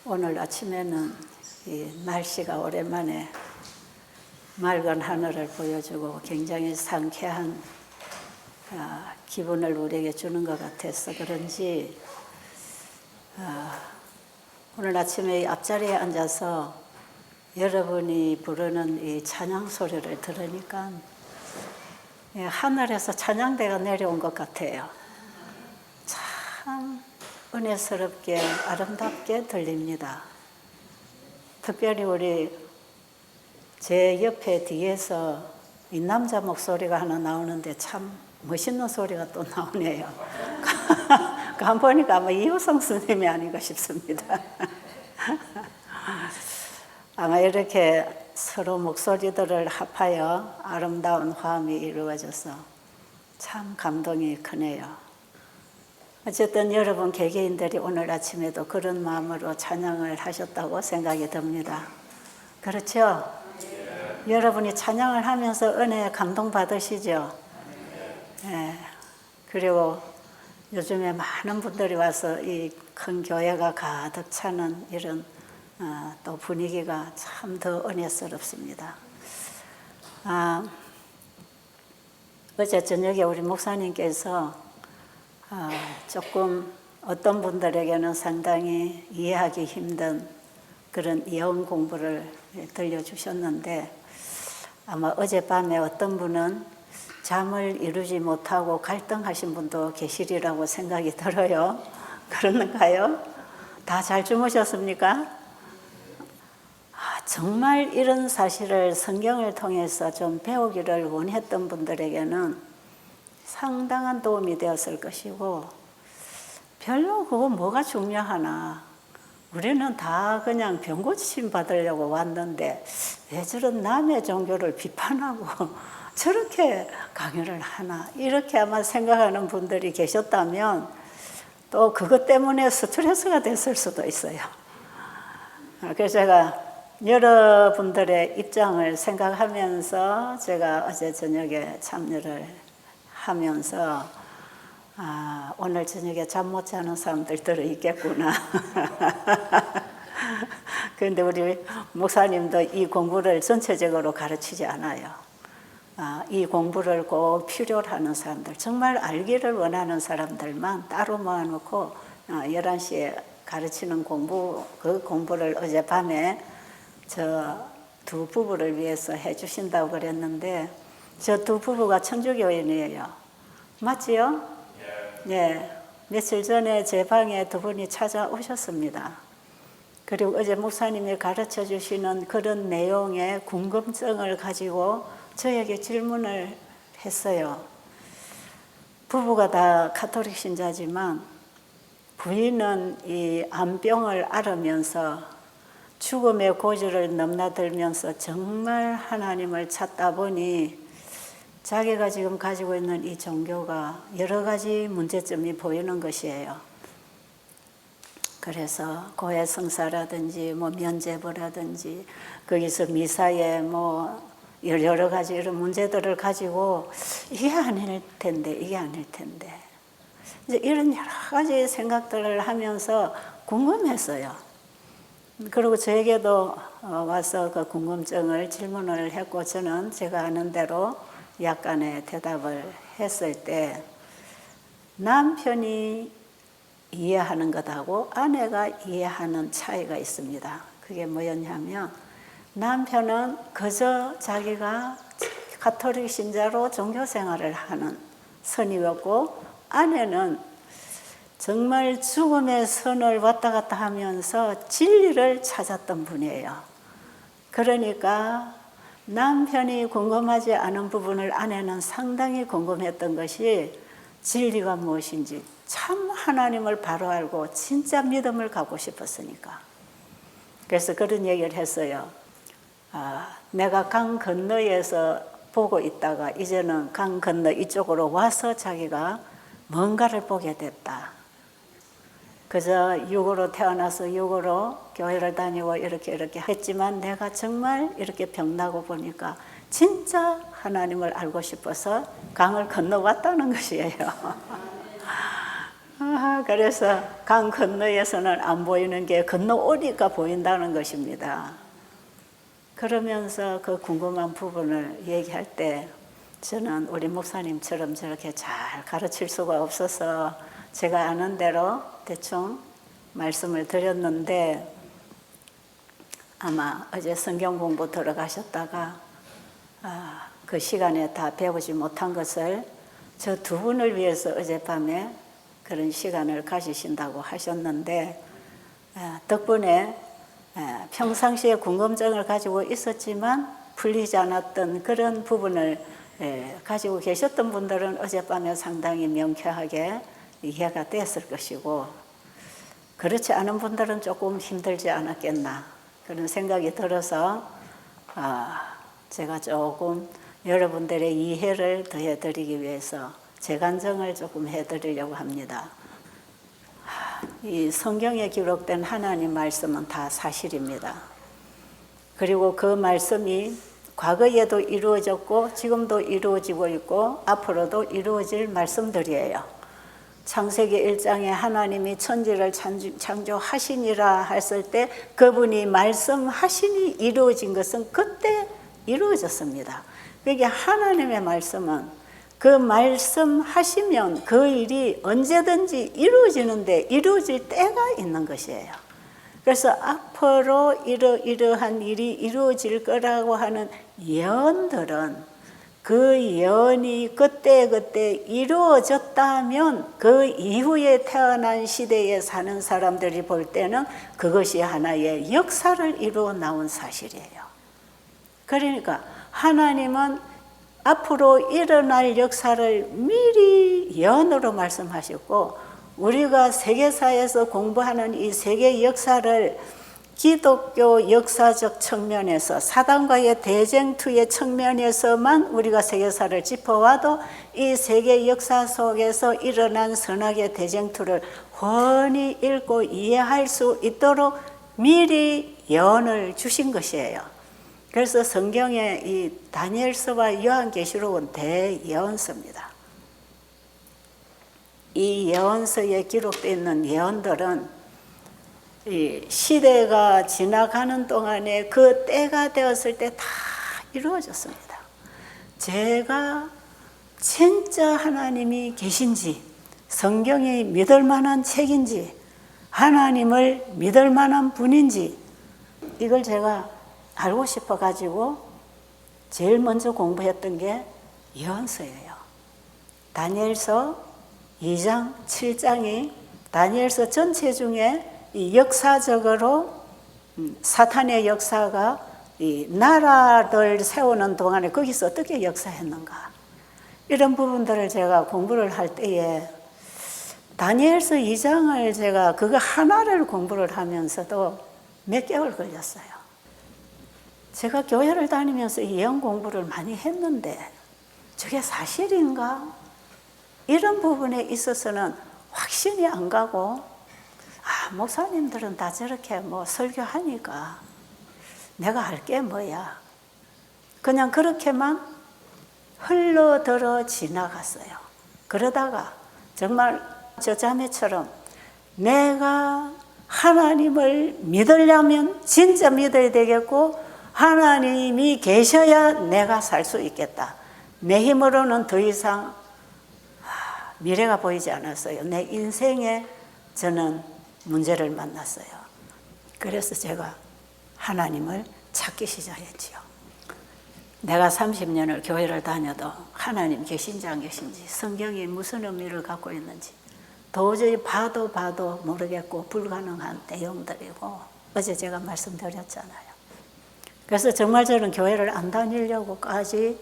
오늘 아침에는 이 날씨가 오랜만에 맑은 하늘을 보여주고 굉장히 상쾌한 기분을 우리에게 주는 것 같아서 그런지 오늘 아침에 앞자리에 앉아서 여러분이 부르는 이 찬양 소리를 들으니까 하늘에서 찬양대가 내려온 것 같아요. 참 은혜스럽게 아름답게 들립니다. 특별히 우리 제 옆에 뒤에서 이 남자 목소리가 하나 나오는데 참 멋있는 소리가 또 나오네요. 간 보니까 아마 이효성 스님이 아닌가 싶습니다. 아마 이렇게 서로 목소리들을 합하여 아름다운 화음이 이루어져서 참 감동이 크네요. 어쨌든 여러분 개개인들이 오늘 아침에도 그런 마음으로 찬양을 하셨다고 생각이 듭니다. 그렇죠? 여러분이 찬양을 하면서 은혜 감동받으시죠? 네. 그리고 요즘에 많은 분들이 와서 이 큰 교회가 가득 차는 이런 또 분위기가 참 더 은혜스럽습니다. 어제 저녁에 우리 목사님께서 조금 어떤 분들에게는 상당히 이해하기 힘든 그런 예언 공부를 들려주셨는데 아마 어젯밤에 어떤 분은 잠을 이루지 못하고 갈등하신 분도 계시리라고 생각이 들어요. 그런가요? 다 잘 주무셨습니까? 정말 이런 사실을 성경을 통해서 좀 배우기를 원했던 분들에게는 상당한 도움이 되었을 것이고 별로 그거 뭐가 중요하나 우리는 다 그냥 병고침 받으려고 왔는데 왜 저런 남의 종교를 비판하고 저렇게 강연을 하나 이렇게 아마 생각하는 분들이 계셨다면 또 그것 때문에 스트레스가 됐을 수도 있어요. 그래서 제가 여러분들의 입장을 생각하면서 제가 어제 저녁에 참여를 하면서 오늘 저녁에 잠 못 자는 사람들 들어있겠구나. 그런데 우리 목사님도 이 공부를 전체적으로 가르치지 않아요. 이 공부를 꼭 필요로 하는 사람들, 정말 알기를 원하는 사람들만 따로 모아놓고 11시에 가르치는 공부, 그 공부를 어젯밤에 저 두 부부를 위해서 해주신다고 그랬는데 저 두 부부가 천주교인이에요. 맞지요? 네. 며칠 전에 제 방에 두 분이 찾아오셨습니다. 그리고 어제 목사님이 가르쳐 주시는 그런 내용의 궁금증을 가지고 저에게 질문을 했어요. 부부가 다 가톨릭 신자지만 부인은 이 암병을 앓으면서 죽음의 고지를 넘나들면서 정말 하나님을 찾다 보니 자기가 지금 가지고 있는 이 종교가 여러 가지 문제점이 보이는 것이에요. 그래서 고해성사라든지 뭐 면죄부라든지 거기서 미사에 뭐 여러 가지 이런 문제들을 가지고 이게 아닐 텐데 이게 아닐 텐데 이제 이런 여러 가지 생각들을 하면서 궁금했어요. 그리고 저에게도 와서 그 궁금증을 질문을 했고 저는 제가 아는 대로 약간의 대답을 했을 때 남편이 이해하는 것하고 아내가 이해하는 차이가 있습니다. 그게 뭐였냐면 남편은 그저 자기가 가톨릭 신자로 종교 생활을 하는 선이었고 아내는 정말 죽음의 선을 왔다 갔다 하면서 진리를 찾았던 분이에요. 그러니까 남편이 궁금하지 않은 부분을 아내는 상당히 궁금했던 것이 진리가 무엇인지 참 하나님을 바로 알고 진짜 믿음을 갖고 싶었으니까. 그래서 그런 얘기를 했어요. 내가 강 건너에서 보고 있다가 이제는 강 건너 이쪽으로 와서 자기가 뭔가를 보게 됐다. 그저 육으로 태어나서 육으로 교회를 다니고 이렇게 했지만 내가 정말 이렇게 병나고 보니까 진짜 하나님을 알고 싶어서 강을 건너왔다는 것이에요. 그래서 강 건너에서는 안 보이는 게 건너오니까 보인다는 것입니다. 그러면서 그 궁금한 부분을 얘기할 때 저는 우리 목사님처럼 저렇게 잘 가르칠 수가 없어서 제가 아는 대로 대충 말씀을 드렸는데, 아마 어제 성경 공부 들어가셨다가 그 시간에 다 배우지 못한 것을 저 두 분을 위해서 어젯밤에 그런 시간을 가지신다고 하셨는데, 덕분에 평상시에 궁금증을 가지고 있었지만 풀리지 않았던 그런 부분을 가지고 계셨던 분들은 어젯밤에 상당히 명쾌하게 이해가 됐을 것이고, 그렇지 않은 분들은 조금 힘들지 않았겠나 그런 생각이 들어서 제가 조금 여러분들의 이해를 더해드리기 위해서 재간정을 조금 해드리려고 합니다. 이 성경에 기록된 하나님 말씀은 다 사실입니다. 그리고 그 말씀이 과거에도 이루어졌고 지금도 이루어지고 있고 앞으로도 이루어질 말씀들이에요. 창세기 1장에 하나님이 천지를 창조하시니라 했을 때 그분이 말씀하시니 이루어진 것은 그때 이루어졌습니다. 그게 하나님의 말씀은 그 말씀하시면 그 일이 언제든지 이루어지는데 이루어질 때가 있는 것이에요. 그래서 앞으로 이러한 일이 이루어질 거라고 하는 예언들은 그 예언이 그때 이루어졌다면 그 이후에 태어난 시대에 사는 사람들이 볼 때는 그것이 하나의 역사를 이루어 나온 사실이에요. 그러니까 하나님은 앞으로 일어날 역사를 미리 예언으로 말씀하셨고, 우리가 세계사에서 공부하는 이 세계 역사를 기독교 역사적 측면에서 사단과의 대쟁투의 측면에서만 우리가 세계사를 짚어와도 이 세계 역사 속에서 일어난 선악의 대쟁투를 훤히 읽고 이해할 수 있도록 미리 예언을 주신 것이에요. 그래서 성경의 이 다니엘서와 요한계시록은 대예언서입니다. 이 예언서에 기록되어 있는 예언들은 이 시대가 지나가는 동안에 그 때가 되었을 때 다 이루어졌습니다. 제가 진짜 하나님이 계신지, 성경이 믿을 만한 책인지, 하나님을 믿을 만한 분인지 이걸 제가 알고 싶어 가지고 제일 먼저 공부했던 게 예언서예요. 다니엘서 2장, 7장이 다니엘서 전체 중에 이 역사적으로 사탄의 역사가 이 나라를 세우는 동안에 거기서 어떻게 역사했는가, 이런 부분들을 제가 공부를 할 때에 다니엘서 2장을 제가 그거 하나를 공부를 하면서도 몇 개월 걸렸어요. 제가 교회를 다니면서 예언 공부를 많이 했는데 저게 사실인가? 이런 부분에 있어서는 확신이 안 가고, 목사님들은 다 저렇게 설교하니까 내가 할 게 뭐야. 그냥 그렇게만 흘러들어 지나갔어요. 그러다가 정말 저 자매처럼 내가 하나님을 믿으려면 진짜 믿어야 되겠고, 하나님이 계셔야 내가 살 수 있겠다. 내 힘으로는 더 이상 미래가 보이지 않았어요. 내 인생에 저는 문제를 만났어요. 그래서 제가 하나님을 찾기 시작했지요. 내가 30년을 교회를 다녀도 하나님 계신지 안 계신지, 성경이 무슨 의미를 갖고 있는지 도저히 봐도 모르겠고 불가능한 내용들이고, 어제 제가 말씀드렸잖아요. 그래서 정말 저는 교회를 안 다니려고까지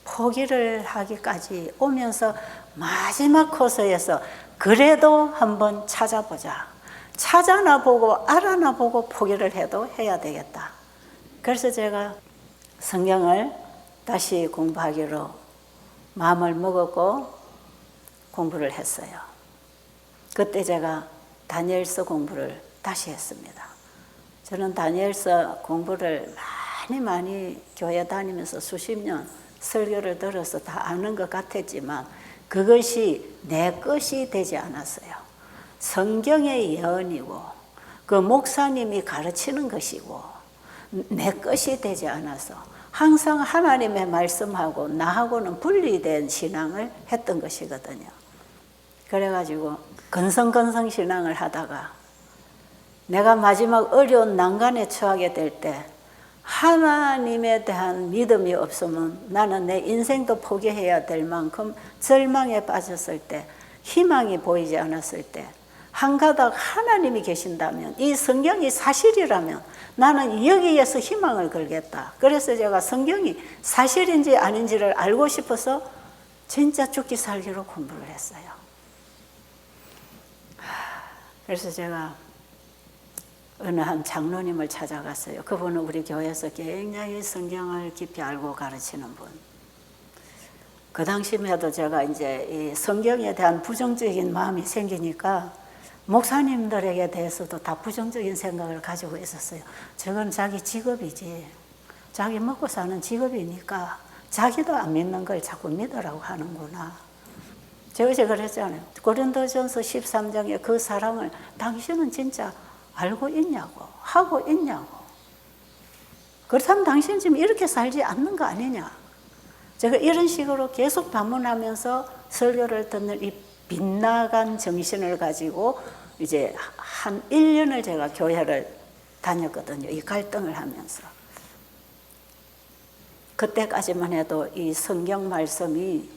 포기를 하기까지 오면서 마지막 코스에서 그래도 한번 찾아나 보고 알아나 보고 포기를 해도 해야 되겠다. 그래서 제가 성경을 다시 공부하기로 마음을 먹었고 공부를 했어요. 그때 제가 다니엘서 공부를 다시 했습니다. 저는 다니엘서 공부를 많이 교회 다니면서 수십 년 설교를 들어서 다 아는 것 같았지만 그것이 내 것이 되지 않았어요. 성경의 예언이고 그 목사님이 가르치는 것이고 내 것이 되지 않아서 항상 하나님의 말씀하고 나하고는 분리된 신앙을 했던 것이거든요. 그래가지고 건성건성 신앙을 하다가 내가 마지막 어려운 난간에 처하게 될 때 하나님에 대한 믿음이 없으면 나는 내 인생도 포기해야 될 만큼 절망에 빠졌을 때, 희망이 보이지 않았을 때, 한 가닥 하나님이 계신다면, 이 성경이 사실이라면 나는 여기에서 희망을 걸겠다. 그래서 제가 성경이 사실인지 아닌지를 알고 싶어서 진짜 죽기 살기로 공부를 했어요. 그래서 제가 어느 한 장로님을 찾아갔어요. 그분은 우리 교회에서 굉장히 성경을 깊이 알고 가르치는 분. 그 당시에도 제가 이제 이 성경에 대한 부정적인 마음이 생기니까 목사님들에게 대해서도 다 부정적인 생각을 가지고 있었어요. 저건 자기 직업이지. 자기 먹고 사는 직업이니까 자기도 안 믿는 걸 자꾸 믿으라고 하는구나. 제가 그랬잖아요. 고린도전서 13장에 그 사랑을 당신은 진짜 알고 있냐고, 하고 있냐고. 그렇다면 당신 지금 이렇게 살지 않는 거 아니냐. 제가 이런 식으로 계속 반문하면서 설교를 듣는 이 빗나간 정신을 가지고 이제 한 1년을 제가 교회를 다녔거든요. 이 갈등을 하면서. 그때까지만 해도 이 성경 말씀이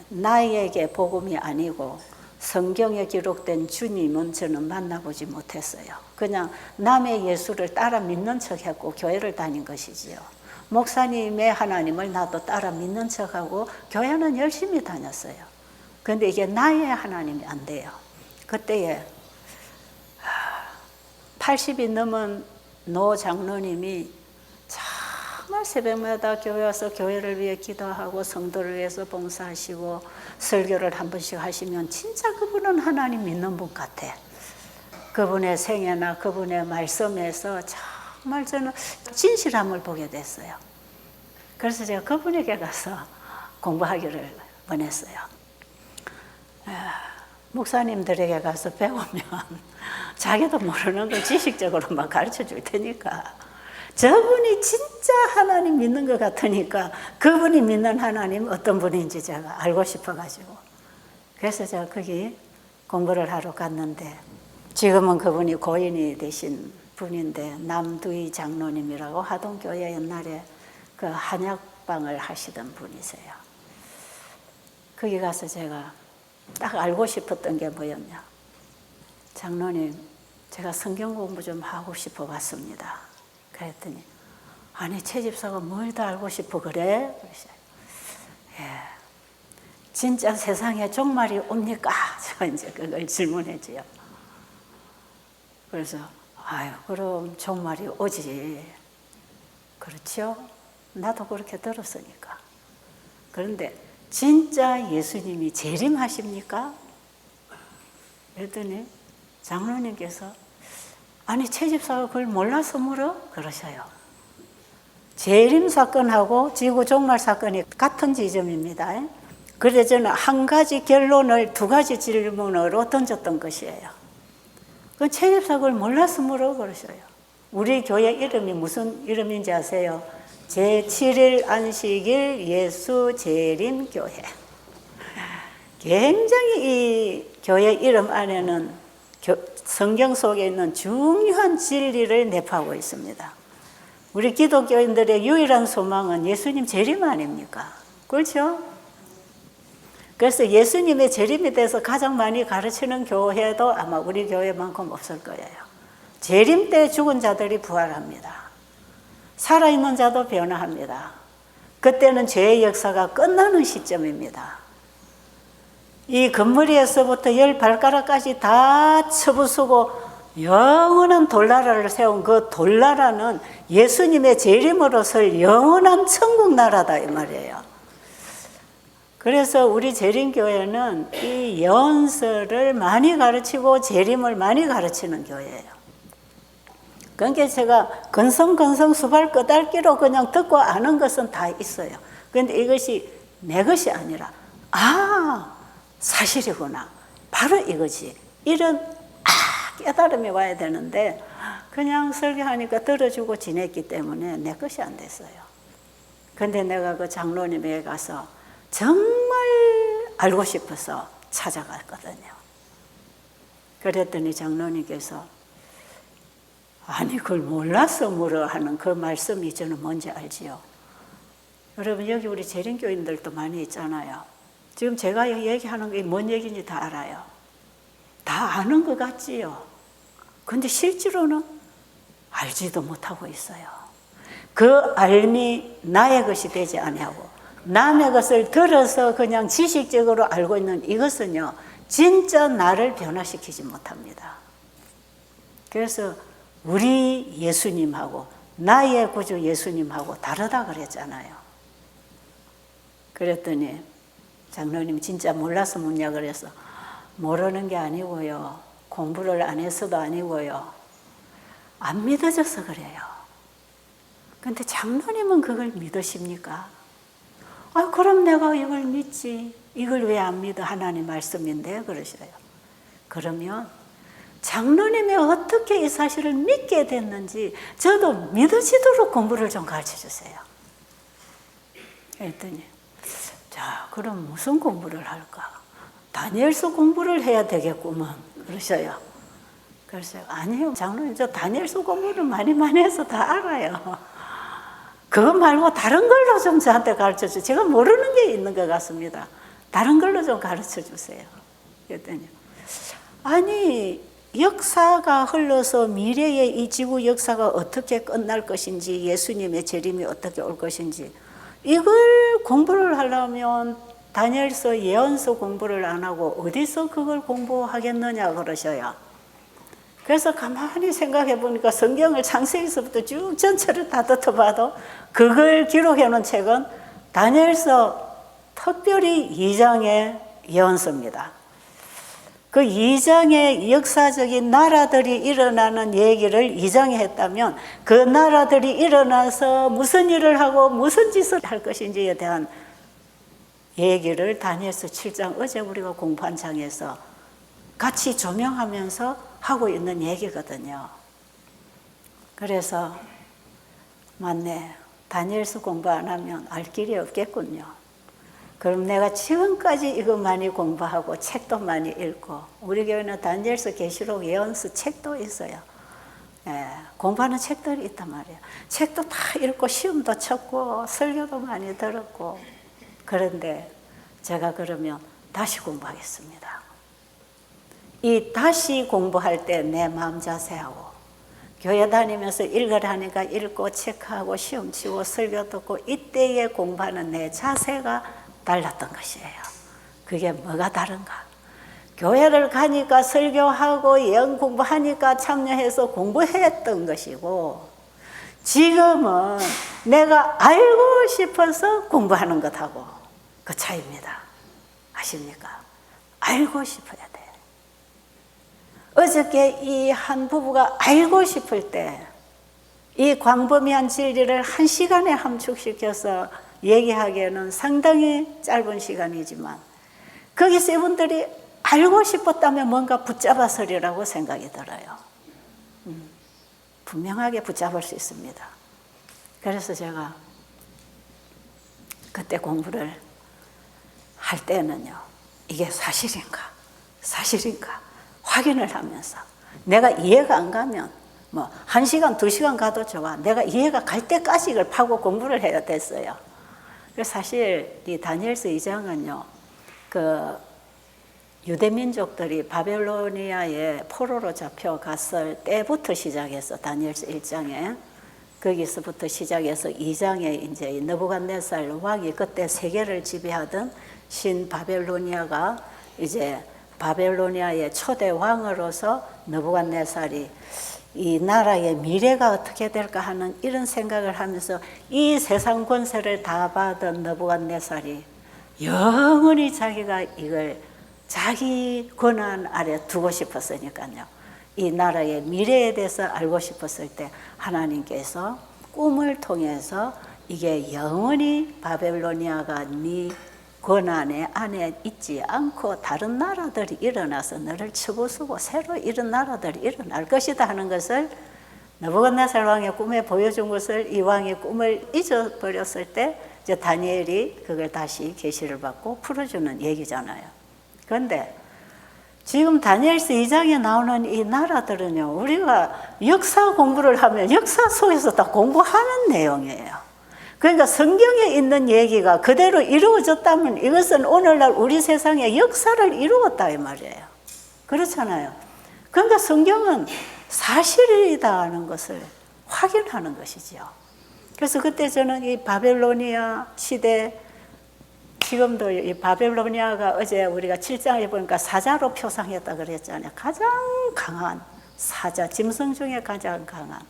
나에게 복음이 아니고 성경에 기록된 주님은 저는 만나보지 못했어요. 그냥 남의 예수를 따라 믿는 척했고 교회를 다닌 것이지요. 목사님의 하나님을 나도 따라 믿는 척하고 교회는 열심히 다녔어요. 그런데 이게 나의 하나님이 안 돼요. 그때에 80이 넘은 노 장로님이 정말 새벽마다 교회 와서 교회를 위해 기도하고 성도를 위해서 봉사하시고 설교를 한 번씩 하시면 진짜 그분은 하나님 믿는 분 같아. 그분의 생애나 그분의 말씀에서 정말 저는 진실함을 보게 됐어요. 그래서 제가 그분에게 가서 공부하기를 원했어요. 목사님들에게 가서 배우면 자기도 모르는 걸 지식적으로만 가르쳐 줄 테니까 저분이 진짜 하나님 믿는 것 같으니까 그분이 믿는 하나님 어떤 분인지 제가 알고 싶어가지고 그래서 제가 거기 공부를 하러 갔는데 지금은 그분이 고인이 되신 분인데 남두희 장로님이라고 하동교회 옛날에 그 한약방을 하시던 분이세요. 거기 가서 제가 딱 알고 싶었던 게 뭐였냐. 장로님, 제가 성경 공부 좀 하고 싶어 왔습니다. 그랬더니 아니 최 집사가 뭘 다 알고 싶어 그래? 예, 진짜 세상에 종말이 옵니까? 저 이제 그걸 질문했지요. 그래서 아유 그럼 종말이 오지. 그렇죠? 나도 그렇게 들었으니까. 그런데 진짜 예수님이 재림하십니까? 그랬더니 장로님께서 아니 최 집사가 그걸 몰라서 물어? 그러셔요. 재림 사건하고 지구 종말 사건이 같은 지점입니다. 그래서 저는 한 가지 결론을 두 가지 질문으로 던졌던 것이에요. 그 최 집사가 그걸 몰라서 물어? 그러셔요. 우리 교회 이름이 무슨 이름인지 아세요? 제7일 안식일 예수 재림 교회. 굉장히 이 교회 이름 안에는 성경 속에 있는 중요한 진리를 내포하고 있습니다. 우리 기독교인들의 유일한 소망은 예수님 재림 아닙니까? 그렇죠? 그래서 예수님의 재림에 대해서 가장 많이 가르치는 교회도 아마 우리 교회만큼 없을 거예요. 재림 때 죽은 자들이 부활합니다. 살아있는 자도 변화합니다. 그때는 죄의 역사가 끝나는 시점입니다. 이 금머리에서부터 열 발가락까지 다 쳐부수고 영원한 돌나라를 세운 그 돌나라는 예수님의 재림으로 설 영원한 천국 나라다 이 말이에요. 그래서 우리 재림교회는 이 예언서를 많이 가르치고 재림을 많이 가르치는 교회예요. 그러니까 제가 건성건성 수발 끄달기로 그냥 듣고 아는 것은 다 있어요. 그런데 이것이 내 것이 아니라 사실이구나. 바로 이거지. 이런 깨달음이 와야 되는데 그냥 설교하니까 들어주고 지냈기 때문에 내 것이 안 됐어요. 근데 내가 그 장로님에게 가서 정말 알고 싶어서 찾아갔거든요. 그랬더니 장로님께서 아니 그걸 몰라서 물어 하는 그 말씀이 저는 뭔지 알지요. 여러분 여기 우리 재림교인들도 많이 있잖아요. 지금 제가 얘기하는 게 뭔 얘기인지 다 알아요. 다 아는 것 같지요. 근데 실제로는 알지도 못하고 있어요. 그 알미 나의 것이 되지 아니하고 남의 것을 들어서 그냥 지식적으로 알고 있는 이것은요, 진짜 나를 변화시키지 못합니다. 그래서 우리 예수님하고 나의 구주 예수님하고 다르다 그랬잖아요. 그랬더니 장로님 진짜 몰라서 묻냐 그래서 모르는 게 아니고요. 공부를 안 해서도 아니고요. 안 믿어져서 그래요. 근데 장로님은 그걸 믿으십니까? 아, 그럼 내가 이걸 믿지. 이걸 왜 안 믿어? 하나님 말씀인데 그러셔요. 그러면 장로님이 어떻게 이 사실을 믿게 됐는지 저도 믿어지도록 공부를 좀 가르쳐 주세요. 그랬더니 자, 그럼 무슨 공부를 할까? 다니엘서 공부를 해야 되겠구먼 그러셔요. 그래서 아니요 장로님 저 다니엘서 공부를 많이 해서 다 알아요. 그거 말고 다른 걸로 좀 저한테 가르쳐 주세요. 제가 모르는 게 있는 것 같습니다. 다른 걸로 좀 가르쳐 주세요. 그랬더니 아니 역사가 흘러서 미래의 이 지구 역사가 어떻게 끝날 것인지 예수님의 재림이 어떻게 올 것인지 이걸 공부를 하려면 다니엘서 예언서 공부를 안 하고 어디서 그걸 공부하겠느냐 그러셔요. 그래서 가만히 생각해 보니까 성경을 창세기서부터 쭉 전체를 다 뜯어봐도 그걸 기록해 놓은 책은 다니엘서 특별히 2장의 예언서입니다. 그 2장의 역사적인 나라들이 일어나는 얘기를 2장에 했다면 그 나라들이 일어나서 무슨 일을 하고 무슨 짓을 할 것인지에 대한 얘기를 다니엘서 7장 어제 우리가 공부한 장에서 같이 조명하면서 하고 있는 얘기거든요. 그래서 맞네. 다니엘서 공부 안 하면 알 길이 없겠군요. 그럼 내가 지금까지 이거 많이 공부하고 책도 많이 읽고 우리 교회는 다니엘서 계시록 예언서 책도 있어요. 예, 공부하는 책들이 있단 말이에요. 책도 다 읽고 시험도 쳤고 설교도 많이 들었고 그런데 제가 그러면 다시 공부하겠습니다. 이 다시 공부할 때 내 마음 자세하고 교회 다니면서 읽으라니까 읽고 체크하고 시험 치고 설교 듣고 이때에 공부하는 내 자세가 달랐던 것이에요. 그게 뭐가 다른가? 교회를 가니까 설교하고 예언 공부하니까 참여해서 공부했던 것이고 지금은 내가 알고 싶어서 공부하는 것하고 그 차이입니다. 아십니까? 알고 싶어야 돼. 어저께 이 한 부부가 알고 싶을 때 이 광범위한 진리를 1시간에 함축시켜서 얘기하기에는 상당히 짧은 시간이지만 거기서 이분들이 알고 싶었다면 뭔가 붙잡아서리라고 생각이 들어요. 분명하게 붙잡을 수 있습니다. 그래서 제가 그때 공부를 할 때는요, 이게 사실인가 확인을 하면서 내가 이해가 안 가면 뭐 1시간, 2시간 가도 좋아. 내가 이해가 갈 때까지 이걸 파고 공부를 해야 됐어요. 그래서 사실 이 다니엘서 2장은요, 그 유대민족들이 바벨로니아에 포로로 잡혀갔을 때부터 시작해서 다니엘서 1장에 거기서부터 시작해서 2장에 이제 느부갓네살 왕이 그때 세계를 지배하던 신 바벨로니아가 이제 바벨로니아의 초대 왕으로서 느부갓네살이 이 나라의 미래가 어떻게 될까 하는 이런 생각을 하면서 이 세상 권세를 다 받은 느부갓네살이 영원히 자기가 이걸 자기 권한 아래 두고 싶었으니까요. 이 나라의 미래에 대해서 알고 싶었을 때 하나님께서 꿈을 통해서 이게 영원히 바벨로니아가 네 고난의 안에 있지 않고 다른 나라들이 일어나서 너를 쳐부수고 새로 이런 나라들이 일어날 것이다 하는 것을 느부갓네살 왕의 꿈에 보여준 것을 이 왕의 꿈을 잊어버렸을 때 이제 다니엘이 그걸 다시 계시를 받고 풀어주는 얘기잖아요. 그런데 지금 다니엘서 2장에 나오는 이 나라들은요, 우리가 역사 공부를 하면 역사 속에서 다 공부하는 내용이에요. 그러니까 성경에 있는 얘기가 그대로 이루어졌다면 이것은 오늘날 우리 세상의 역사를 이루었다 이 말이에요. 그렇잖아요. 그러니까 성경은 사실이다는 것을 확인하는 것이죠. 그래서 그때 저는 이 바벨로니아 시대, 지금도 이 바벨로니아가 어제 우리가 7장에 보니까 사자로 표상했다 그랬잖아요. 가장 강한 사자, 짐승 중에 가장 강한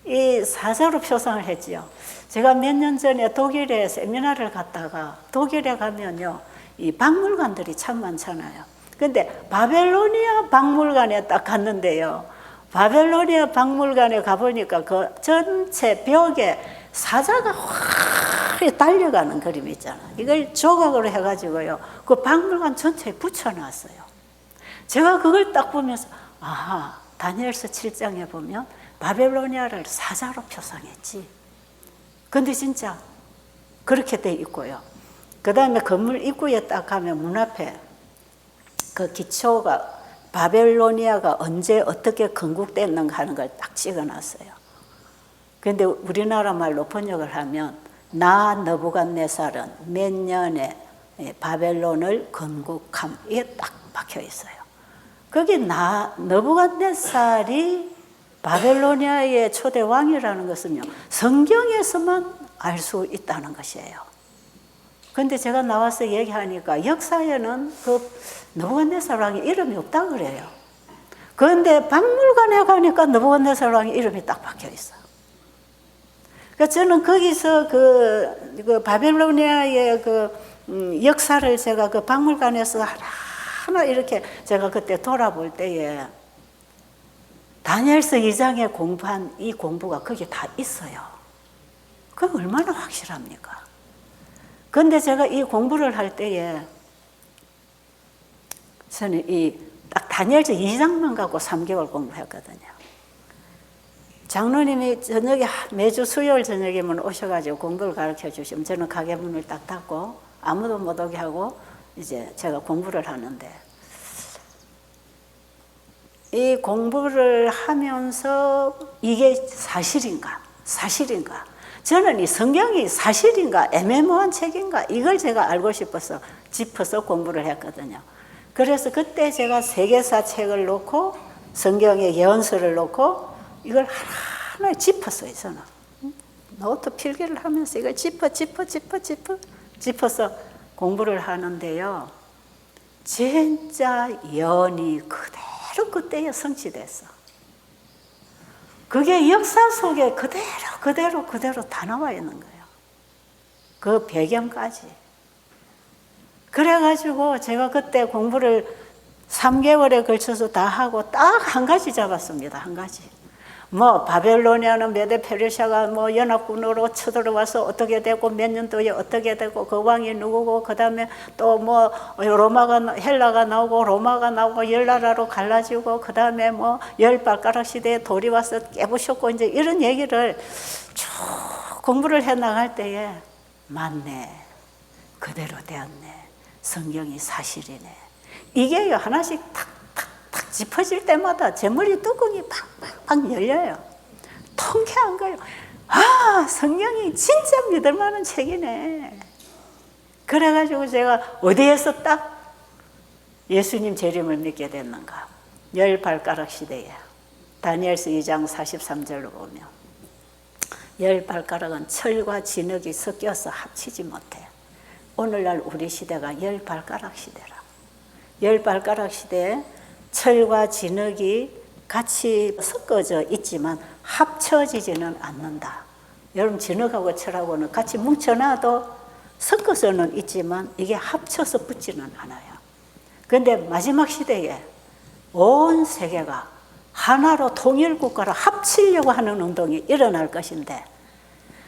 이 사자로 표상을 했지요. 제가 몇 년 전에 독일에 세미나를 갔다가 독일에 가면요, 이 박물관들이 참 많잖아요. 근데 바벨로니아 박물관에 딱 갔는데요. 바벨로니아 박물관에 가보니까 그 전체 벽에 사자가 확 달려가는 그림이 있잖아요. 이걸 조각으로 해가지고요, 그 박물관 전체에 붙여놨어요. 제가 그걸 딱 보면서, 아하, 다니엘서 7장에 보면 바벨로니아를 사자로 표상했지. 근데 진짜 그렇게 돼 있고요. 그 다음에 건물 입구에 딱 가면 문 앞에 그 기초가 바벨로니아가 언제 어떻게 건국됐는가 하는 걸 딱 찍어놨어요. 그런데 우리나라 말로 번역을 하면 나 느부갓네살은 몇 년에 바벨론을 건국함, 이게 딱 박혀 있어요. 거기 나 느부갓네살이 바벨로니아의 초대 왕이라는 것은요, 성경에서만 알 수 있다는 것이에요. 그런데 제가 나와서 얘기하니까 역사에는 그 느부갓네살 왕의 이름이 없다 그래요. 그런데 박물관에 가니까 느부갓네살 왕의 이름이 딱 박혀 있어요. 그러니까 저는 거기서 그 바벨로니아의 그 역사를 제가 그 박물관에서 하나 이렇게 제가 그때 돌아볼 때에 다니엘서 2장에 공부한 이 공부가 거기에 다 있어요. 그게 얼마나 확실합니까? 그런데 제가 이 공부를 할 때에 저는 이 딱 다니엘서 2장만 갖고 3개월 공부했거든요. 장로님이 저녁에 매주 수요일 저녁이면 오셔가지고 공부를 가르쳐 주시면 저는 가게 문을 딱 닫고 아무도 못 오게 하고 이제 제가 공부를 하는데, 이 공부를 하면서 이게 사실인가? 저는 이 성경이 사실인가? 애매모호한 책인가? 이걸 제가 알고 싶어서 짚어서 공부를 했거든요. 그래서 그때 제가 세계사 책을 놓고 성경의 예언서를 놓고 이걸 하나하나 짚었어요. 저는 노트 필기를 하면서 이걸 짚어서 공부를 하는데요, 진짜 예언이 그대로 그때에 성취됐어. 그게 역사 속에 그대로 다 나와 있는 거예요. 그 배경까지. 그래가지고 제가 그때 공부를 3개월에 걸쳐서 다 하고 딱 한 가지 잡았습니다. 한 가지. 뭐 바벨로니아는 메데 페르시아가 뭐 연합군으로 쳐들어와서 어떻게 되고 몇 년도에 어떻게 되고 그 왕이 누구고, 그 다음에 또 뭐 헬라가 나오고 로마가 나오고 열 나라로 갈라지고, 그 다음에 뭐 열 발가락 시대에 돌이 와서 깨부셨고, 이제 이런 얘기를 쭉 공부를 해 나갈 때에 맞네, 그대로 되었네, 성경이 사실이네. 이게요, 하나씩 탁탁탁 짚어질 때마다 제 머리 뚜껑이 팍팍팍 열려요. 통쾌한 거예요. 아, 성경이 진짜 믿을 만한 책이네. 그래가지고 제가 어디에서 딱 예수님 재림을 믿게 됐는가? 열 발가락 시대에 다니엘서 2장 43절로 보면 열 발가락은 철과 진흙이 섞여서 합치지 못해. 오늘날 우리 시대가 열 발가락 시대라. 열 발가락 시대에 철과 진흙이 같이 섞어져 있지만 합쳐지지는 않는다. 여러분, 진흙하고 철하고는 같이 뭉쳐놔도 섞어서는 있지만 이게 합쳐서 붙지는 않아요. 그런데 마지막 시대에 온 세계가 하나로 통일국가로 합치려고 하는 운동이 일어날 것인데,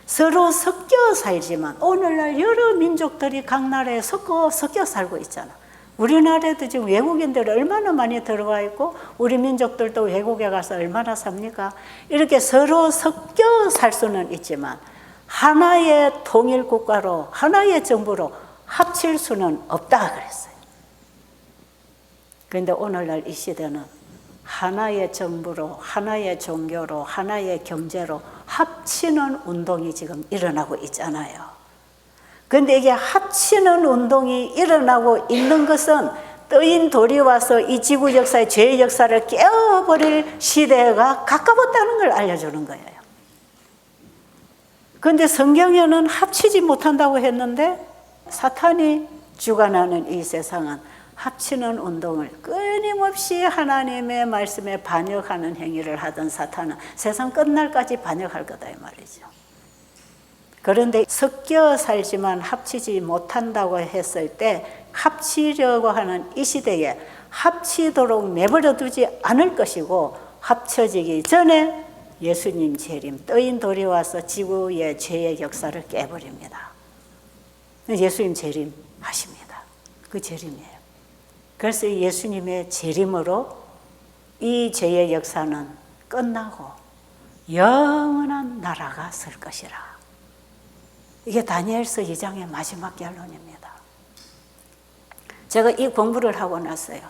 서로 섞여 살지만 오늘날 여러 민족들이 각 나라에 섞여 살고 있잖아. 우리나라에도 지금 외국인들이 얼마나 많이 들어와 있고 우리 민족들도 외국에 가서 얼마나 삽니까? 이렇게 서로 섞여 살 수는 있지만 하나의 통일 국가로 하나의 정부로 합칠 수는 없다 그랬어요. 그런데 오늘날 이 시대는 하나의 정부로 하나의 종교로 하나의 경제로 합치는 운동이 지금 일어나고 있잖아요. 그런데 이게 합치는 운동이 일어나고 있는 것은 떠인 돌이 와서 이 지구 역사의 죄의 역사를 깨어버릴 시대가 가까웠다는 걸 알려주는 거예요. 그런데 성경에는 합치지 못한다고 했는데 사탄이 주관하는 이 세상은 합치는 운동을 끊임없이 하나님의 말씀에 반역하는 행위를 하던 사탄은 세상 끝날까지 반역할 거다 이 말이죠. 그런데 섞여 살지만 합치지 못한다고 했을 때 합치려고 하는 이 시대에 합치도록 내버려 두지 않을 것이고 합쳐지기 전에 예수님 재림, 떠인 돌이 와서 지구의 죄의 역사를 깨버립니다. 예수님 재림하십니다. 그 재림이에요. 그래서 예수님의 재림으로 이 죄의 역사는 끝나고 영원한 나라가 설 것이라. 이게 다니엘서 2장의 마지막 결론입니다. 제가 이 공부를 하고 났어요.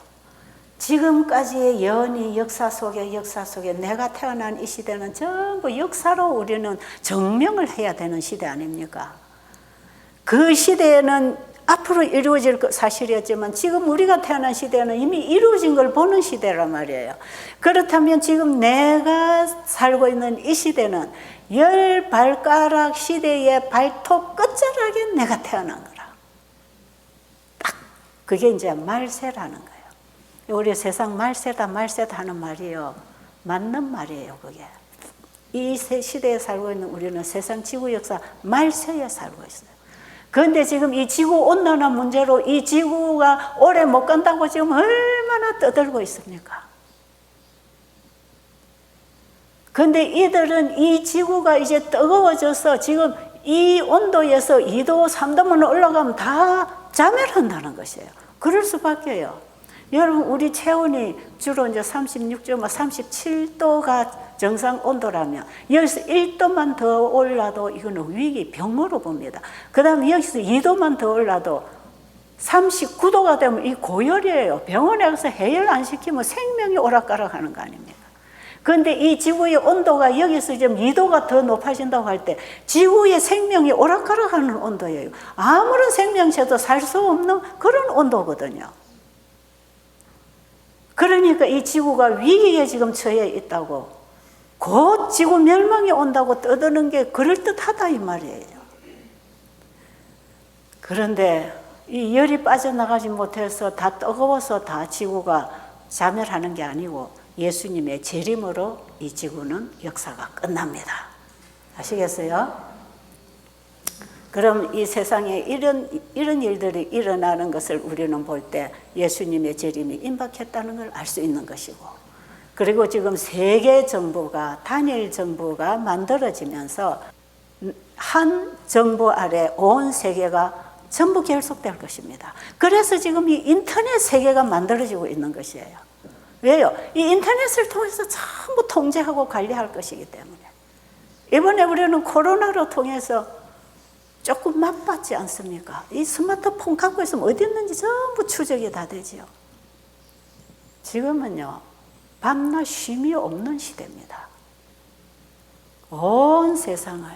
지금까지의 연이 역사 속에 내가 태어난 이 시대는 전부 역사로 우리는 증명을 해야 되는 시대 아닙니까? 그 시대에는 앞으로 이루어질 사실이었지만 지금 우리가 태어난 시대는 이미 이루어진 걸 보는 시대란 말이에요. 그렇다면 지금 내가 살고 있는 이 시대는 10발가락 시대의 발톱 끝자락에 내가 태어난 거라. 딱 그게 이제 말세라는 거예요. 우리 세상 말세다 하는 말이에요. 맞는 말이에요, 그게. 이 시대에 살고 있는 우리는 세상 지구 역사 말세에 살고 있어요. 그런데 지금 이 지구 온난화 문제로 이 지구가 오래 못 간다고 지금 얼마나 떠들고 있습니까? 그런데 이들은 이 지구가 이제 뜨거워져서 지금 이 온도에서 2도, 3도만 올라가면 다 자멸한다는 것이에요. 그럴 수밖에요. 여러분, 우리 체온이 주로 이제 36도, 37도가 정상 온도라면 여기서 1도만 더 올라도 이거는 위기, 병으로 봅니다. 그 다음에 여기서 2도만 더 올라도 39도가 되면 이 고열이에요. 병원에 가서 해열 안 시키면 생명이 오락가락 하는 거 아닙니까? 그런데 이 지구의 온도가 여기서 좀 2도가 더 높아진다고 할 때 지구의 생명이 오락가락 하는 온도예요. 아무런 생명체도 살 수 없는 그런 온도거든요. 그러니까 이 지구가 위기에 지금 처해 있다고, 곧 지구 멸망이 온다고 떠드는 게 그럴듯하다 이 말이에요. 그런데 이 열이 빠져나가지 못해서 다 뜨거워서 다 지구가 자멸하는 게 아니고 예수님의 재림으로 이 지구는 역사가 끝납니다. 아시겠어요? 그럼 이 세상에 이런 일들이 일어나는 것을 우리는 볼 때 예수님의 재림이 임박했다는 걸 알 수 있는 것이고, 그리고 지금 세계 정부가, 단일 정부가 만들어지면서 한 정부 아래 온 세계가 전부 결속될 것입니다. 그래서 지금 이 인터넷 세계가 만들어지고 있는 것이에요. 왜요? 이 인터넷을 통해서 전부 통제하고 관리할 것이기 때문에. 이번에 우리는 코로나로 통해서 조금 맛봤지 않습니까? 이 스마트폰 갖고 있으면 어디 있는지 전부 추적이 다 되지요. 지금은요, 밤낮 쉼이 없는 시대입니다. 온 세상을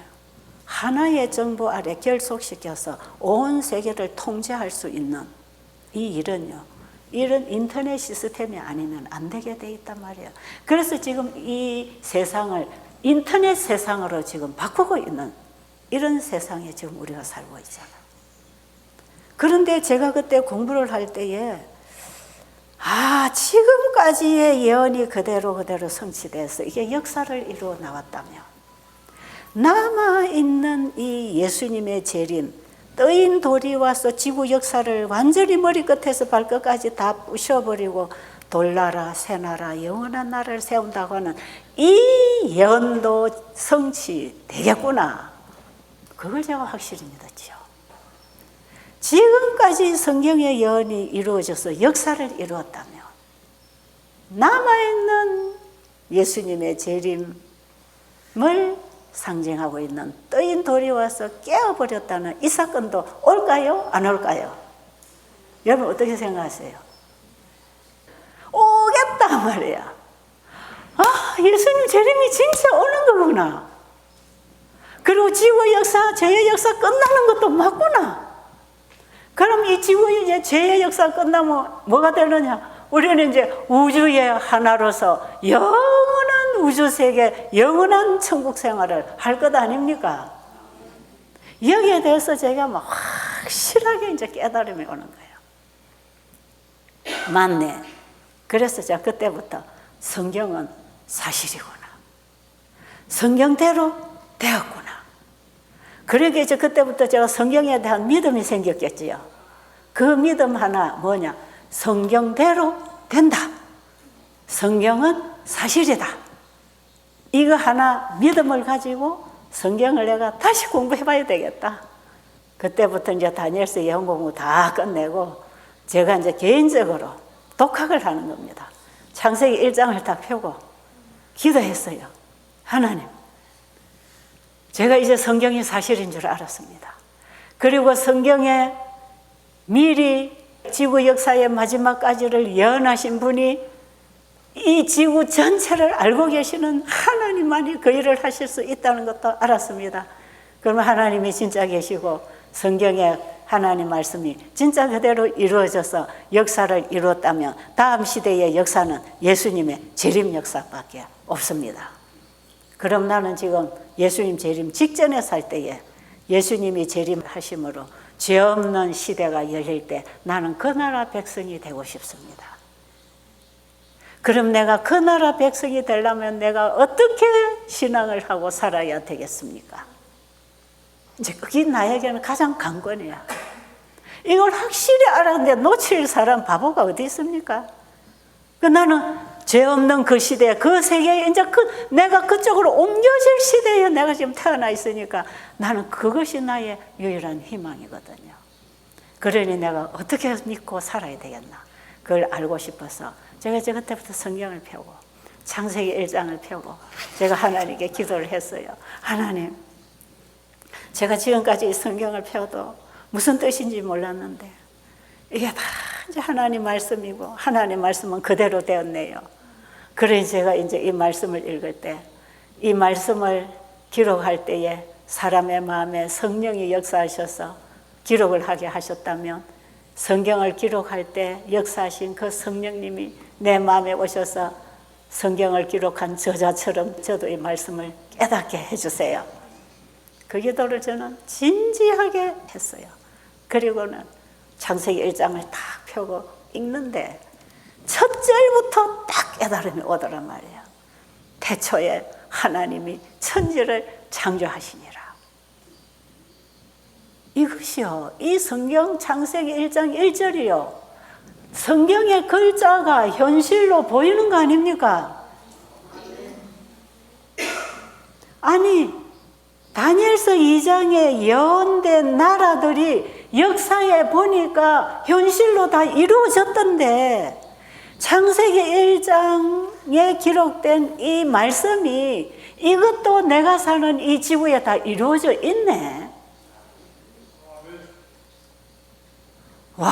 하나의 정부 아래 결속시켜서 온 세계를 통제할 수 있는 이 일은요, 이런 인터넷 시스템이 아니면 안 되게 돼 있단 말이에요. 그래서 지금 이 세상을 인터넷 세상으로 지금 바꾸고 있는 이런 세상에 지금 우리가 살고 있잖아요. 그런데 제가 그때 공부를 할 때에 지금까지의 예언이 그대로 성취돼서 이게 역사를 이루어 나왔다면 남아있는 이 예수님의 재림, 떠인 돌이 와서 지구 역사를 완전히 머리끝에서 발끝까지 다 부셔버리고 돌나라, 새나라, 영원한 나라를 세운다고 하는 이 예언도 성취되겠구나. 그걸 제가 확실히 믿었지요. 지금까지 성경의 예언이 이루어져서 역사를 이루었다면 남아있는 예수님의 재림을 상징하고 있는 떠인 돌이 와서 깨어버렸다는 이 사건도 올까요? 안 올까요? 여러분 어떻게 생각하세요? 오겠다 말이야. 아, 예수님 재림이 진짜 오는 거구나. 그리고 지구 역사, 죄의 역사 끝나는 것도 맞구나. 그럼 이 지구의 이제 죄의 역사 끝나면 뭐가 되느냐? 우리는 이제 우주의 하나로서 영원한 우주 세계, 영원한 천국 생활을 할 것 아닙니까? 여기에 대해서 제가 막 확실하게 이제 깨달음이 오는 거예요. 맞네. 그래서 제가 그때부터 성경은 사실이구나. 성경대로 되었구나. 그러게 이제 그때부터 제가 성경에 대한 믿음이 생겼겠지요. 그 믿음 하나 뭐냐? 성경대로 된다. 성경은 사실이다. 이거 하나 믿음을 가지고 성경을 내가 다시 공부해 봐야 되겠다. 그때부터 이제 다니엘서 예언 공부 다 끝내고 제가 이제 개인적으로 독학을 하는 겁니다. 창세기 1장을 다 펴고 기도했어요. 하나님, 제가 이제 성경이 사실인 줄 알았습니다. 그리고 성경에 미리 지구 역사의 마지막까지를 예언하신 분이 이 지구 전체를 알고 계시는 하나님만이 그 일을 하실 수 있다는 것도 알았습니다. 그러면 하나님이 진짜 계시고 성경에 하나님 말씀이 진짜 그대로 이루어져서 역사를 이루었다면 다음 시대의 역사는 예수님의 재림 역사밖에 없습니다. 그럼 나는 지금 예수님 재림 직전에 살 때에 예수님이 재림하심으로 죄 없는 시대가 열릴 때 나는 그 나라 백성이 되고 싶습니다. 그럼 내가 그 나라 백성이 되려면 내가 어떻게 신앙을 하고 살아야 되겠습니까? 이제 그게 나에게는 가장 관건이야. 이걸 확실히 알았는데 놓칠 사람 바보가 어디 있습니까? 나는 죄 없는 그 시대, 그 세계에 이제 내가 그쪽으로 옮겨질 시대에 내가 지금 태어나 있으니까 나는 그것이 나의 유일한 희망이거든요. 그러니 내가 어떻게 믿고 살아야 되겠나? 그걸 알고 싶어서 제가 이제 그때부터 성경을 펴고 창세기 1장을 펴고 제가 하나님께 기도를 했어요. 하나님, 제가 지금까지 이 성경을 펴도 무슨 뜻인지 몰랐는데 이게 다 이제 하나님 말씀이고 하나님 말씀은 그대로 되었네요. 그래 제가 이제 이 말씀을 읽을 때 이 말씀을 기록할 때에 사람의 마음에 성령이 역사하셔서 기록을 하게 하셨다면 성경을 기록할 때 역사하신 그 성령님이 내 마음에 오셔서 성경을 기록한 저자처럼 저도 이 말씀을 깨닫게 해주세요. 그 기도를 저는 진지하게 했어요. 그리고는 창세기 1장을 딱 펴고 읽는데 첫 절부터 딱 깨달음이 오더란 말이에요. 태초에 하나님이 천지를 창조하시니라. 이것이요, 이 성경 창세기 1장 1절이요. 성경의 글자가 현실로 보이는 거 아닙니까? 아니, 다니엘서 2장에 예언된 나라들이 역사에 보니까 현실로 다 이루어졌던데 창세기 1장에 기록된 이 말씀이 이것도 내가 사는 이 지구에 다 이루어져 있네. 와,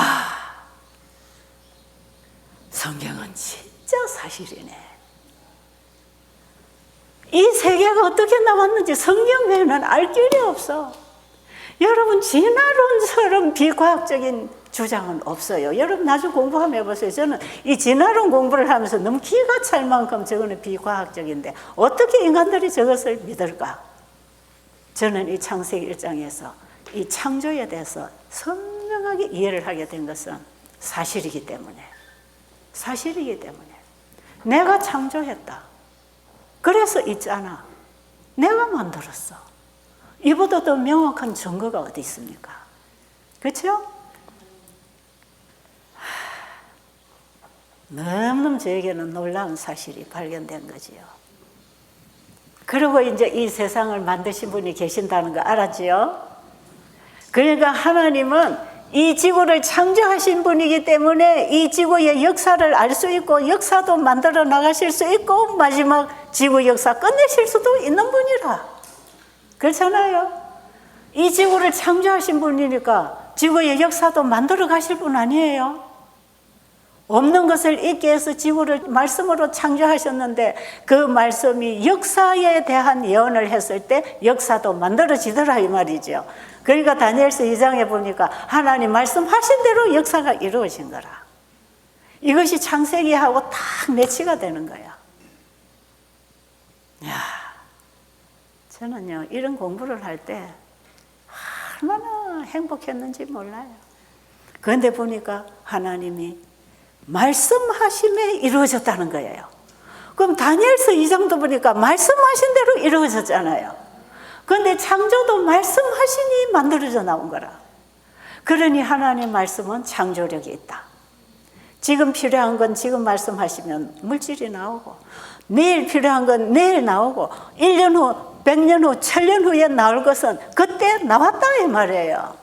성경은 진짜 사실이네. 이 세계가 어떻게 나왔는지 성경 외에는 알 길이 없어. 여러분, 진화론처럼 비과학적인 주장은 없어요. 여러분 나중에 공부 한번 해보세요. 저는 이 진화론 공부를 하면서 너무 기가 찰 만큼 저거는 비과학적인데 어떻게 인간들이 저것을 믿을까? 저는 이 창세기 1장에서 이 창조에 대해서 선명하게 이해를 하게 된 것은 사실이기 때문에 내가 창조했다. 그래서 있잖아. 내가 만들었어. 이보다 더 명확한 증거가 어디 있습니까? 그렇죠? 너무너무 저에게는 놀라운 사실이 발견된 거지요. 그리고 이제 이 세상을 만드신 분이 계신다는 거 알았지요? 그러니까 하나님은 이 지구를 창조하신 분이기 때문에 이 지구의 역사를 알 수 있고 역사도 만들어 나가실 수 있고 마지막 지구 역사 끝내실 수도 있는 분이라. 그렇잖아요. 이 지구를 창조하신 분이니까 지구의 역사도 만들어 가실 분 아니에요. 없는 것을 있게 해서 지구를 말씀으로 창조하셨는데 그 말씀이 역사에 대한 예언을 했을 때 역사도 만들어지더라 이 말이죠. 그러니까 다니엘서 2장에 보니까 하나님 말씀하신 대로 역사가 이루어진 거라. 이것이 창세기하고 딱 매치가 되는 거야. 야, 저는요 이런 공부를 할 때 얼마나 행복했는지 몰라요. 그런데 보니까 하나님이 말씀하심에 이루어졌다는 거예요. 그럼 다니엘서 2장도 보니까 말씀하신 대로 이루어졌잖아요. 그런데 창조도 말씀하시니 만들어져 나온 거라. 그러니 하나님 말씀은 창조력이 있다. 지금 필요한 건 지금 말씀하시면 물질이 나오고 내일 필요한 건 내일 나오고 1년 후, 100년 후, 1000년 후에 나올 것은 그때 나왔다 이 말이에요.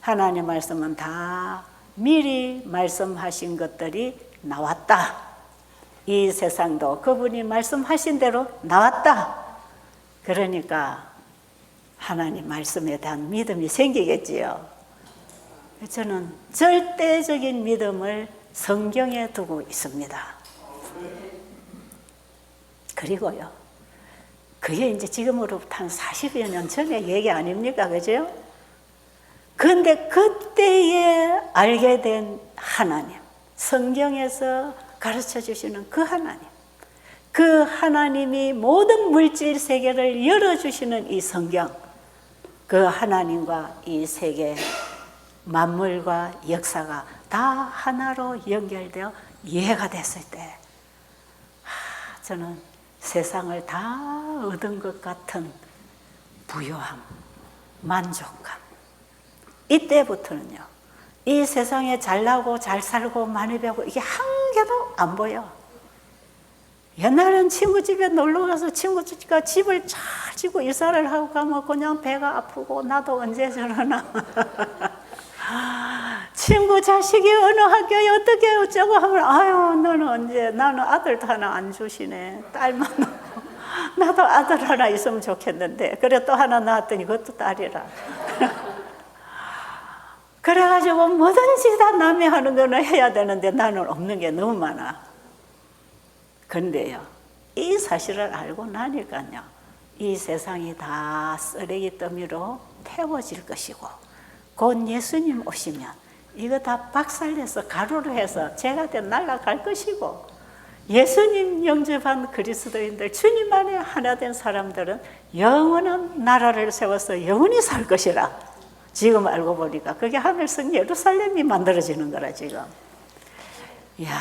하나님 말씀은 다 미리 말씀하신 것들이 나왔다. 이 세상도 그분이 말씀하신 대로 나왔다. 그러니까 하나님 말씀에 대한 믿음이 생기겠지요. 저는 절대적인 믿음을 성경에 두고 있습니다. 그리고요, 그게 이제 지금으로부터 한 40여 년 전의 얘기 아닙니까? 그죠? 그런데 그때에 알게 된 하나님, 성경에서 가르쳐 주시는 그 하나님, 그 하나님이 모든 물질 세계를 열어주시는 이 성경, 그 하나님과 이 세계 만물과 역사가 다 하나로 연결되어 이해가 됐을 때 저는 세상을 다 얻은 것 같은 부요함, 만족감. 이때부터는요, 이 세상에 잘나고 잘 살고 많이 배우고 이게 한 개도 안 보여. 옛날엔 친구 집에 놀러 가서 친구가 집을 잘 지고 이사를 하고 가면 그냥 배가 아프고 나도 언제 저러나. 친구 자식이 어느 학교에 어떻게 어쩌고 하면 아유 너는 언제, 나는 아들도 하나 안 주시네. 딸만 나도 아들 하나 있으면 좋겠는데 그래 또 하나 낳았더니 그것도 딸이라. 그래가지고 뭐든지 다 남이 하는 거는 해야 되는데 나는 없는 게 너무 많아. 그런데요, 이 사실을 알고 나니까요, 이 세상이 다 쓰레기 더미로 태워질 것이고 곧 예수님 오시면 이거 다 박살내서 가루로 해서 제가 된 날아갈 것이고 예수님 영접한 그리스도인들, 주님 안에 하나 된 사람들은 영원한 나라를 세워서 영원히 살 것이라. 지금 알고 보니까 그게 하늘성 예루살렘이 만들어지는 거라 지금. 이야,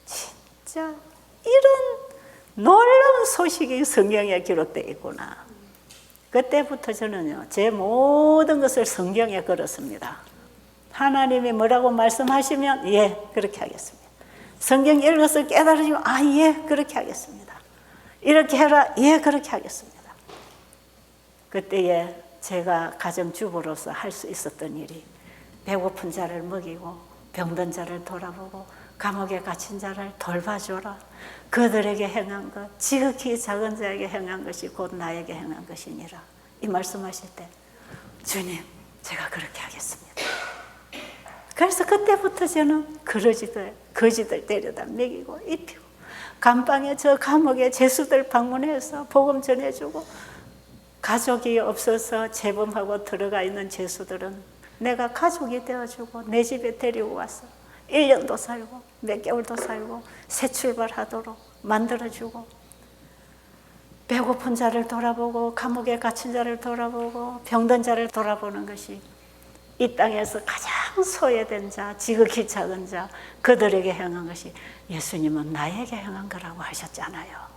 진짜 이런 놀라운 소식이 성경에 기록되어 있구나. 그때부터 저는요, 제 모든 것을 성경에 걸었습니다. 하나님이 뭐라고 말씀하시면 예, 그렇게 하겠습니다. 성경 읽어서 깨달으시면 아, 예, 그렇게 하겠습니다. 이렇게 해라, 예, 그렇게 하겠습니다. 그때에 제가 가정주부로서 할 수 있었던 일이 배고픈 자를 먹이고 병든 자를 돌아보고 감옥에 갇힌 자를 돌봐줘라. 그들에게 행한 것, 지극히 작은 자에게 행한 것이 곧 나에게 행한 것이니라. 이 말씀하실 때 주님, 제가 그렇게 하겠습니다. 그래서 그때부터 저는 거지들 데려다 먹이고 입히고 감방에 저 감옥에 죄수들 방문해서 복음 전해주고 가족이 없어서 재범하고 들어가 있는 죄수들은 내가 가족이 되어주고 내 집에 데리고 와서 1년도 살고 몇 개월도 살고 새 출발하도록 만들어주고 배고픈 자를 돌아보고 감옥에 갇힌 자를 돌아보고 병든 자를 돌아보는 것이 이 땅에서 가장 소외된 자, 지극히 작은 자, 그들에게 행한 것이 예수님은 나에게 행한 거라고 하셨잖아요.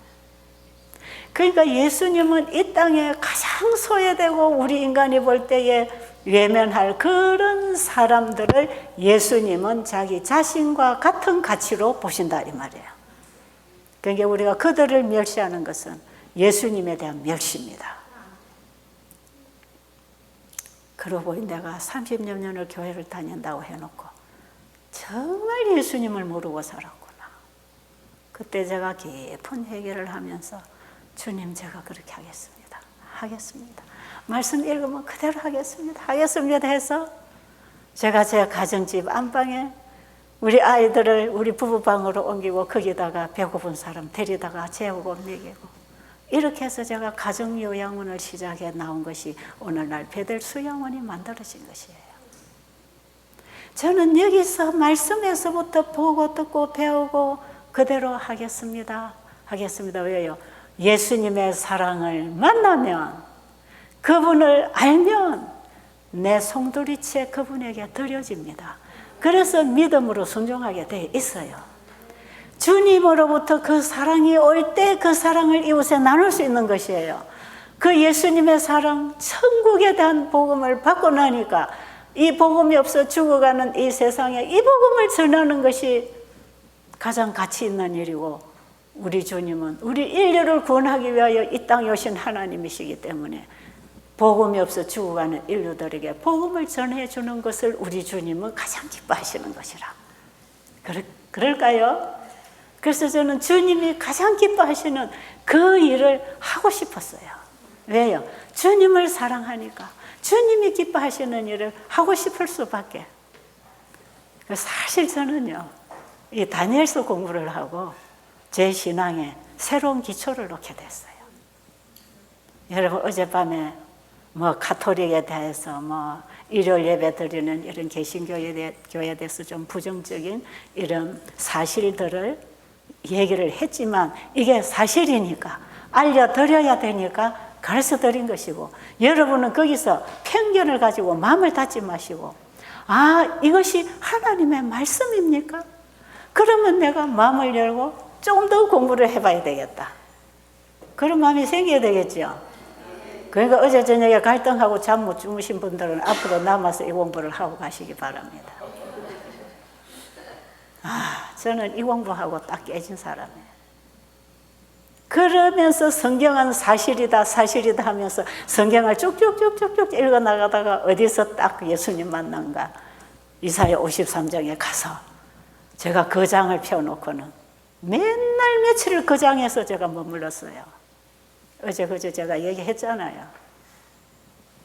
그러니까 예수님은 이 땅에 가장 소외되고 우리 인간이 볼 때에 외면할 그런 사람들을 예수님은 자기 자신과 같은 가치로 보신다 이 말이에요. 그러니까 우리가 그들을 멸시하는 것은 예수님에 대한 멸시입니다. 그러고 보니 내가 30여 년을 교회를 다닌다고 해놓고 정말 예수님을 모르고 살았구나. 그때 제가 깊은 회개를 하면서 주님, 제가 그렇게 하겠습니다. 하겠습니다. 말씀 읽으면 그대로 하겠습니다. 하겠습니다 해서 제가 제 가정집 안방에 우리 아이들을 우리 부부방으로 옮기고 거기다가 배고픈 사람 데리다가 재우고 먹이고 이렇게 해서 제가 가정요양원을 시작해 나온 것이 오늘날 베델 수양원이 만들어진 것이에요. 저는 여기서 말씀에서부터 보고 듣고 배우고 그대로 하겠습니다. 하겠습니다. 왜요? 예수님의 사랑을 만나면, 그분을 알면 내 송두리째 그분에게 드려집니다. 그래서 믿음으로 순종하게 돼 있어요. 주님으로부터 그 사랑이 올 때 그 사랑을 이웃에 나눌 수 있는 것이에요. 그 예수님의 사랑, 천국에 대한 복음을 받고 나니까 이 복음이 없어 죽어가는 이 세상에 이 복음을 전하는 것이 가장 가치 있는 일이고, 우리 주님은 우리 인류를 구원하기 위하여 이 땅에 오신 하나님이시기 때문에 복음이 없어 죽어가는 인류들에게 복음을 전해주는 것을 우리 주님은 가장 기뻐하시는 것이라. 그럴까요? 그래서 저는 주님이 가장 기뻐하시는 그 일을 하고 싶었어요. 왜요? 주님을 사랑하니까 주님이 기뻐하시는 일을 하고 싶을 수밖에. 사실 저는요, 이 다니엘서 공부를 하고 제 신앙에 새로운 기초를 놓게 됐어요. 여러분, 어젯밤에 가톨릭에 대해서 일요일 예배 드리는 이런 개신교에 대해서 좀 부정적인 이런 사실들을 얘기를 했지만, 이게 사실이니까 알려드려야 되니까 가르쳐 드린 것이고, 여러분은 거기서 편견을 가지고 마음을 닫지 마시고, 아, 이것이 하나님의 말씀입니까? 그러면 내가 마음을 열고 좀 더 공부를 해봐야 되겠다. 그런 마음이 생겨야 되겠죠. 그러니까 어제 저녁에 갈등하고 잠 못 주무신 분들은 앞으로 남아서 이 공부를 하고 가시기 바랍니다. 저는 이 공부하고 딱 깨진 사람이에요. 그러면서 성경은 사실이다 사실이다 하면서 성경을 쭉쭉쭉쭉쭉 읽어나가다가 어디서 딱 예수님 만난가, 이사야 53장에 가서 제가 그 장을 펴놓고는 맨날 며칠을 그 장에서 제가 머물렀어요. 어제 그저 제가 얘기했잖아요.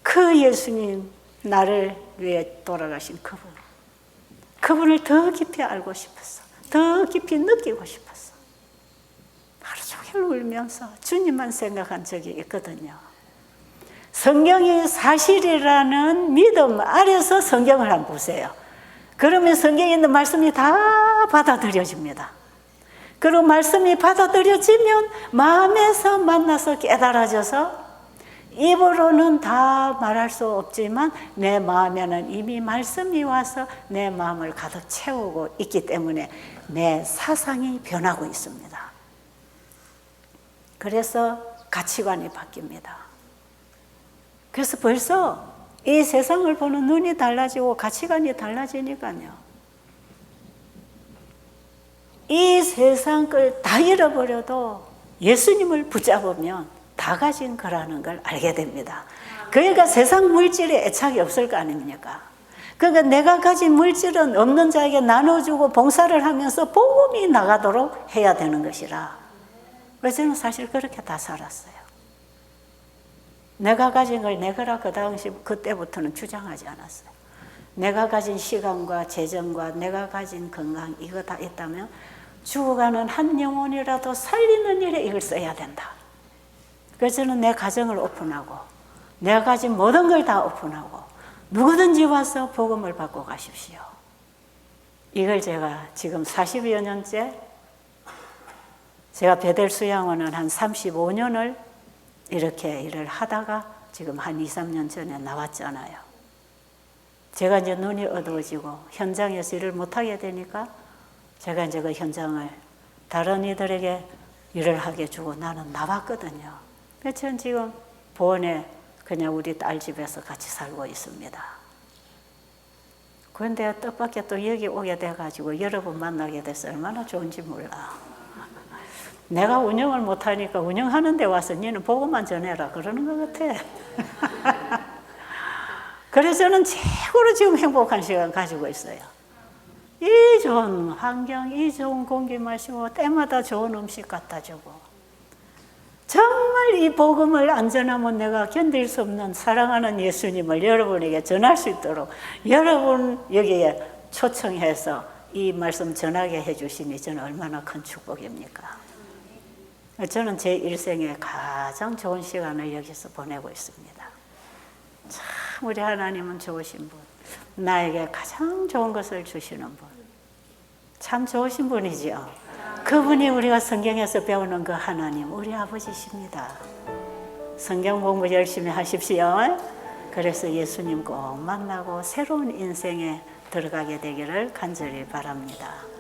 그 예수님, 나를 위해 돌아가신 그분을 더 깊이 알고 싶었어. 더 깊이 느끼고 싶었어. 하루 종일 울면서 주님만 생각한 적이 있거든요. 성경이 사실이라는 믿음 아래서 성경을 한번 보세요. 그러면 성경에 있는 말씀이 다 받아들여집니다. 그리고 말씀이 받아들여지면 마음에서 만나서 깨달아져서 입으로는 다 말할 수 없지만 내 마음에는 이미 말씀이 와서 내 마음을 가득 채우고 있기 때문에 내 사상이 변하고 있습니다. 그래서 가치관이 바뀝니다. 그래서 벌써 이 세상을 보는 눈이 달라지고 가치관이 달라지니까요. 이 세상 걸 다 잃어버려도 예수님을 붙잡으면 다 가진 거라는 걸 알게 됩니다. 그러니까 세상 물질에 애착이 없을 거 아닙니까? 그러니까 내가 가진 물질은 없는 자에게 나눠주고 봉사를 하면서 복음이 나가도록 해야 되는 것이라. 그래서 저는 사실 그렇게 다 살았어요. 내가 가진 걸 내 거라 그 당시 그때부터는 주장하지 않았어요. 내가 가진 시간과 재정과 내가 가진 건강 이거 다 있다면 죽어가는 한 영혼이라도 살리는 일에 이걸 써야 된다. 그래서 저는 내 가정을 오픈하고 내가 가진 모든 걸 다 오픈하고 누구든지 와서 복음을 받고 가십시오. 이걸 제가 지금 40여 년째, 제가 베델 수양원은 한 35년을 이렇게 일을 하다가 지금 한 2, 3년 전에 나왔잖아요. 제가 이제 눈이 어두워지고 현장에서 일을 못하게 되니까 제가 이제 그 현장을 다른 이들에게 일을 하게 주고 나는 나왔거든요. 그래서 저는 지금 보원에 그냥 우리 딸 집에서 같이 살고 있습니다. 그런데 뜻밖의 또 여기 오게 돼가지고 여러분 만나게 돼서 얼마나 좋은지 몰라. 내가 운영을 못하니까 운영하는 데 와서 니는 보고만 전해라 그러는 것 같아. 그래서 저는 최고로 지금 행복한 시간 가지고 있어요. 이 좋은 환경, 이 좋은 공기 마시고 때마다 좋은 음식 갖다 주고 정말 이 복음을 안전하면 내가 견딜 수 없는 사랑하는 예수님을 여러분에게 전할 수 있도록 여러분 여기에 초청해서 이 말씀 전하게 해주시니 저는 얼마나 큰 축복입니까? 저는 제 일생에 가장 좋은 시간을 여기서 보내고 있습니다. 참 우리 하나님은 좋으신 분, 나에게 가장 좋은 것을 주시는 분, 참 좋으신 분이지요. 그분이 우리가 성경에서 배우는 그 하나님, 우리 아버지십니다. 성경 공부 열심히 하십시오. 그래서 예수님 꼭 만나고 새로운 인생에 들어가게 되기를 간절히 바랍니다.